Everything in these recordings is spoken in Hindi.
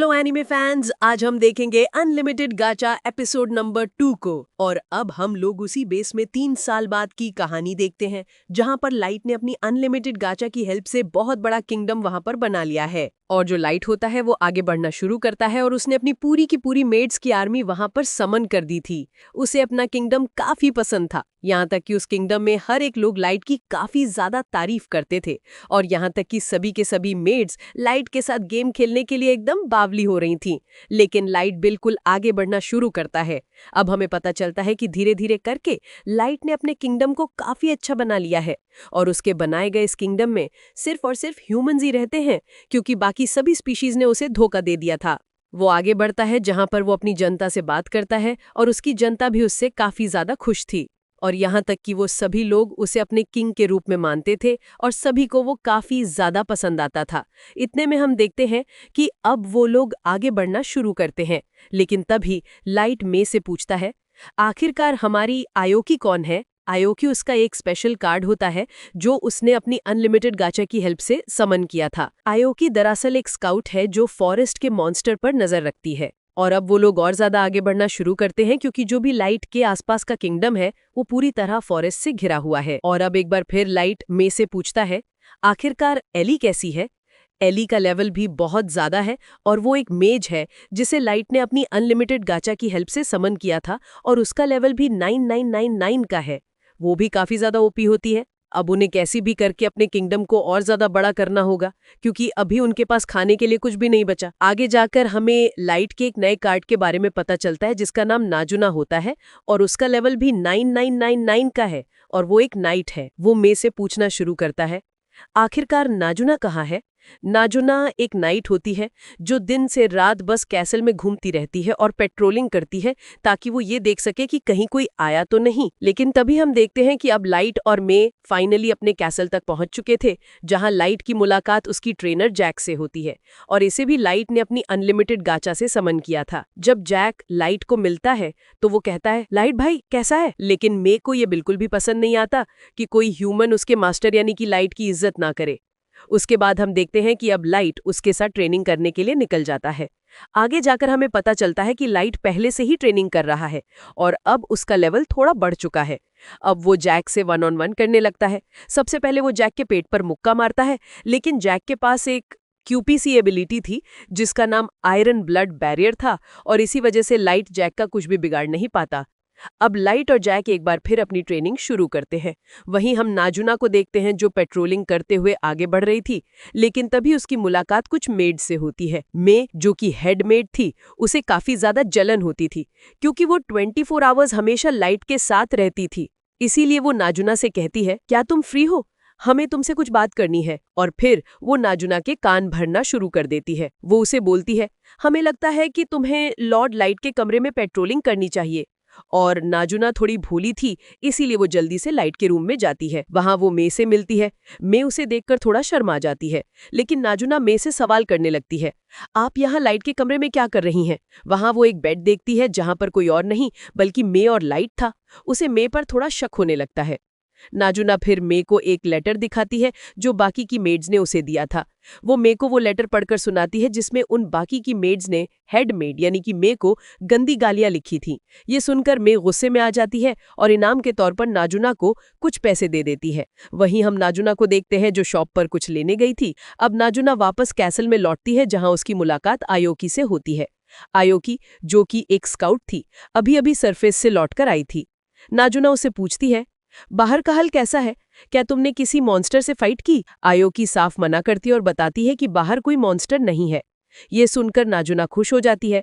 हेलो एनिमे फैंस, आज हम देखेंगे अनलिमिटेड गाचा एपिसोड नंबर 2 को। और अब हम लोग उसी बेस में 3 साल बाद की कहानी देखते हैं, जहां पर लाइट ने अपनी अनलिमिटेड गाचा की हेल्प से बहुत बड़ा किंगडम वहां पर बना लिया है। और जो लाइट होता है वो आगे बढ़ना शुरू करता है और उसने अपनी पूरी की पूरी मेड्स की आर्मी वहां पर समन कर दी थी। उसे अपना किंगडम काफी पसंद था, यहाँ तक कि उस किंगडम में हर एक लोग लाइट की काफी ज्यादा तारीफ करते थे। और यहाँ तक कि सभी के सभी मेड्स लाइट के साथ गेम खेलने के लिए एकदम बावली हो रही थीं। लेकिन लाइट बिल्कुल आगे बढ़ना शुरू करता है। अब हमें पता चलता है कि धीरे धीरे करके लाइट ने अपने किंगडम को काफी अच्छा बना लिया है। और उसके बनाए गए इस किंगडम में सिर्फ और सिर्फ ह्यूमंस ही रहते हैं, क्योंकि बाकी सभी स्पीशीज ने उसे धोखा दे दिया था। वो आगे बढ़ता है जहां पर वो अपनी जनता से बात करता है और उसकी जनता भी उससे काफी ज्यादा खुश थी। और यहाँ तक कि वो सभी लोग उसे अपने किंग के रूप में मानते थे और सभी को वो काफी ज्यादा पसंद आता था। इतने में हम देखते हैं कि अब वो लोग आगे बढ़ना शुरू करते हैं। लेकिन तभी लाइट मे से पूछता है, आखिरकार हमारी आयोकी कौन है? आयोकी उसका एक स्पेशल कार्ड होता है जो उसने अपनी अनलिमिटेड गाचा की हेल्प से समन किया था। आयोकी दरअसल एक स्काउट है जो फॉरेस्ट के मॉन्स्टर पर नजर रखती है। और अब वो लोग और ज्यादा आगे बढ़ना शुरू करते हैं, क्योंकि जो भी लाइट के आसपास का किंगडम है वो पूरी तरह फॉरेस्ट से घिरा हुआ है। और अब एक बार फिर लाइट मे से पूछता है, आखिरकार एली कैसी है? एली का लेवल भी बहुत ज्यादा है और वो एक मेज है जिसे लाइट ने अपनी अनलिमिटेड गाचा की हेल्प से समन किया था, और उसका लेवल भी 9999 का है। वो भी काफी ज्यादा ओपी होती है। अब उन्हें कैसी भी करके अपने किंगडम को और ज्यादा बड़ा करना होगा, क्योंकि अभी उनके पास खाने के लिए कुछ भी नहीं बचा। आगे जाकर हमें लाइट के एक नए कार्ड के बारे में पता चलता है जिसका नाम नाजुना होता है, और उसका लेवल भी 9999 का है, और वो एक नाइट है। वो मे से पूछना शुरू करता है, आखिरकार नाजुना कहाँ है? नाजुना एक नाइट होती है जो दिन से रात बस कैसल में घूमती रहती है और पेट्रोलिंग करती है, ताकि वो ये देख सके कि कहीं कोई आया तो नहीं। लेकिन तभी हम देखते हैं कि अब लाइट और मे फाइनली अपने कैसल तक पहुंच चुके थे, जहां लाइट की मुलाकात उसकी ट्रेनर जैक से होती है। और इसे भी लाइट ने अपनी अनलिमिटेड गाचा से समन किया था। जब जैक लाइट को मिलता है तो वो कहता है, लाइट भाई कैसा है? लेकिन मे को ये बिल्कुल भी पसंद नहीं आता कि कोई ह्यूमन उसके मास्टर यानी कि लाइट की इज्जत ना करे। उसके बाद हम देखते हैं कि अब लाइट उसके साथ ट्रेनिंग करने के लिए निकल जाता है। आगे जाकर हमें पता चलता है कि लाइट पहले से ही ट्रेनिंग कर रहा है और अब उसका लेवल थोड़ा बढ़ चुका है। अब वो जैक से 1-on-1 करने लगता है। सबसे पहले वो जैक के पेट पर मुक्का मारता है, लेकिन जैक के पास एक क्यूपीसी एबिलिटी थी जिसका नाम आयरन ब्लड बैरियर था, और इसी वजह से लाइट जैक का कुछ भी बिगाड़ नहीं पाता। अब लाइट और जैक एक बार फिर अपनी ट्रेनिंग शुरू करते हैं। वहीं हम नाजुना को देखते हैं जो पेट्रोलिंग करते हुए आगे बढ़ रही थी, लेकिन तभी उसकी मुलाकात कुछ मेड से होती है। मे, जो कि हेड मेड थी, उसे काफी ज्यादा जलन होती थी, क्योंकि वो 24 आवर्स हमेशा लाइट के साथ रहती थी। इसीलिए वो नाजुना से कहती है, क्या तुम फ्री हो? हमें तुमसे कुछ बात करनी है। और फिर वो नाजुना के कान भरना शुरू कर देती है। वो उसे बोलती है, हमें लगता है कि तुम्हें लॉर्ड लाइट के कमरे में पेट्रोलिंग करनी चाहिए। और नाजुना थोड़ी भोली थी, इसीलिए वो जल्दी से लाइट के रूम में जाती है। वहां वो मे से मिलती है। मे उसे देखकर थोड़ा शर्मा जाती है, लेकिन नाजुना मे से सवाल करने लगती है, आप यहाँ लाइट के कमरे में क्या कर रही हैं? वहां वो एक बेड देखती है जहां पर कोई और नहीं बल्कि मे और लाइट था। उसे मे पर थोड़ा शक होने लगता है। नाजुना फिर मे को एक लेटर दिखाती है जो बाकी की मेड्स ने उसे दिया था। वो मे को वो लेटर पढ़कर सुनाती है जिसमें उन बाकी की मेड्स ने हेड मेड यानी कि मे को गंदी गालियां लिखी थी। ये सुनकर मे गुस्से में आ जाती है और इनाम के तौर पर नाजुना को कुछ पैसे दे देती है। वहीं हम नाजुना को देखते हैं जो शॉप पर कुछ लेने गई थी। अब नाजुना वापस कैसल में लौटती है जहां उसकी मुलाकात आयोकी से होती है। आयोकी, जो कि एक स्काउट थी, अभी अभी सरफेस से लौटकर आई थी। नाजुना उसे पूछती है, बाहर का हाल कैसा है? क्या तुमने किसी मॉन्स्टर से फाइट की? आयोकी साफ मना करती है और बताती है कि बाहर कोई मॉन्स्टर नहीं है। ये सुनकर नाजुना खुश हो जाती है।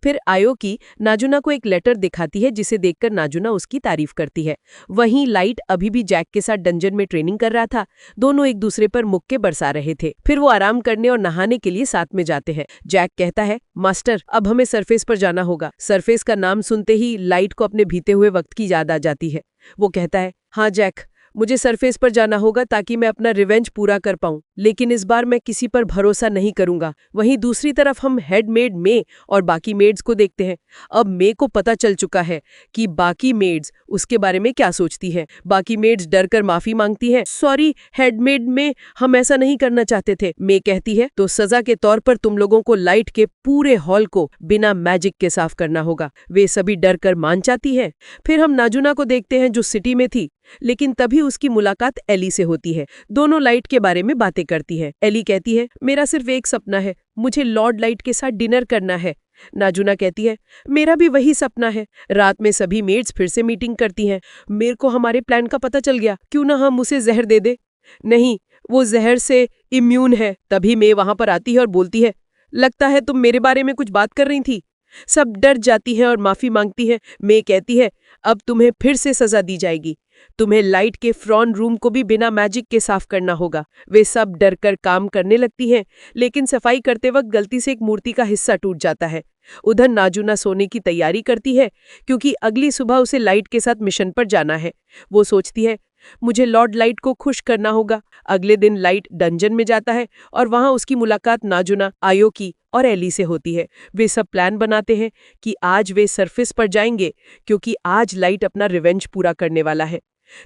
फिर आयोकी नाजुना को एक लेटर दिखाती है जिसे देखकर नाजुना उसकी तारीफ करती है। वहीं लाइट अभी भी जैक के साथ डंजन में ट्रेनिंग कर रहा था। दोनों एक दूसरे पर मुक्के बरसा रहे थे। फिर वो आराम करने और नहाने के लिए साथ में जाते हैं। जैक कहता है, मास्टर अब हमें सरफेस पर जाना होगा। सरफेस का नाम सुनते ही लाइट को अपने बीते हुए वक्त की याद आ जाती है। वो कहता है, हाँ जैक, मुझे सरफेस पर जाना होगा ताकि मैं अपना रिवेंज पूरा कर पाऊं, लेकिन इस बार मैं किसी पर भरोसा नहीं करूंगा। वहीं दूसरी तरफ हम हेड मेड मे और बाकी मेड्स को देखते हैं। अब मे को पता चल चुका है कि बाकी मेड्स उसके बारे में क्या सोचती हैं। बाकी मेड्स डर कर माफी मांगती हैं। सॉरी हेडमेड में, हम ऐसा नहीं करना चाहते थे, मे कहती है। तो सजा के तौर पर तुम लोगों को लाइट के पूरे हॉल को बिना मैजिक के साफ करना होगा। वे सभी डर कर मान जाती है। फिर हम नाजुना को देखते हैं जो सिटी में थी, लेकिन तभी उसकी मुलाकात एली से होती है। दोनों लाइट के बारे में बातें करती है। एली कहती है, मेरा सिर्फ एक सपना है, मुझे लॉर्ड लाइट के साथ डिनर करना है। नाजुना कहती है, मेरा भी वही सपना है। रात में सभी मेड्स फिर से मीटिंग करती हैं। मेरे को हमारे प्लान का पता चल गया, क्यों ना हम उसे जहर दे दे। नहीं, वो जहर से इम्यून है। तभी मे वहां पर आती है और बोलती है, लगता है तुम मेरे बारे में कुछ बात कर रही थी। सब डर जाती हैं और माफी मांगती है। मे कहती है, अब तुम्हें फिर से सजा दी जाएगी। तुम्हें लाइट के फ्रॉन रूम को भी बिना मैजिक के साफ करना होगा। वे सब डर कर काम करने लगती हैं, लेकिन सफाई करते वक्त गलती से एक मूर्ति का हिस्सा टूट जाता है। उधर नाजुना सोने की तैयारी करती है, क्योंकि अगली सुबह उसे लाइट के साथ मिशन पर जाना है। वो सोचती है, मुझे लॉर्ड लाइट को खुश करना होगा। अगले दिन लाइट डंजन में जाता है और वहां उसकी मुलाकात नाजुना, आयोकी और एली से होती है। वे सब प्लान बनाते हैं कि आज वे सरफेस पर जाएंगे, क्योंकि आज लाइट अपना रिवेंज पूरा करने वाला है।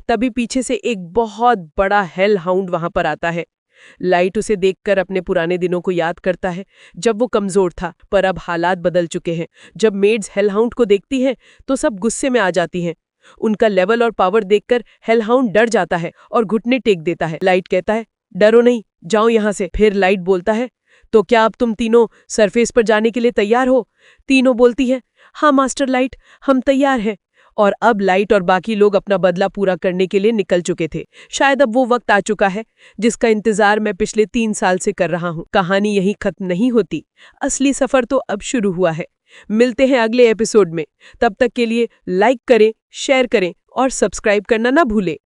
तभी पीछे से एक बहुत बड़ा हेल हाउंड वहां पर आता है। लाइट उसे देखकर अपने पुराने दिनों को याद करता है, जब वो कमजोर था, पर अब हालात बदल चुके हैं। जब मेड्स हेल हाउंड को देखती हैं तो सब गुस्से में आ जाती हैं। उनका लेवल और पावर देखकर हेल हाउंड डर जाता है और घुटने टेक देता है। लाइट कहता है, डरो नहीं, जाओ यहाँ से। फिर लाइट बोलता है, तो क्या अब तुम तीनों सरफेस पर जाने के लिए तैयार हो? तीनों बोलती हैं, हाँ मास्टर लाइट, हम तैयार हैं। और अब लाइट और बाकी लोग अपना बदला पूरा करने के लिए निकल चुके थे। शायद अब वो वक्त आ चुका है जिसका इंतजार मैं पिछले 3 साल से कर रहा हूँ। कहानी यहीं खत्म नहीं होती, असली सफर तो अब शुरू हुआ है। मिलते हैं अगले एपिसोड में। तब तक के लिए लाइक करें, शेयर करें और सब्सक्राइब करना ना भूलें।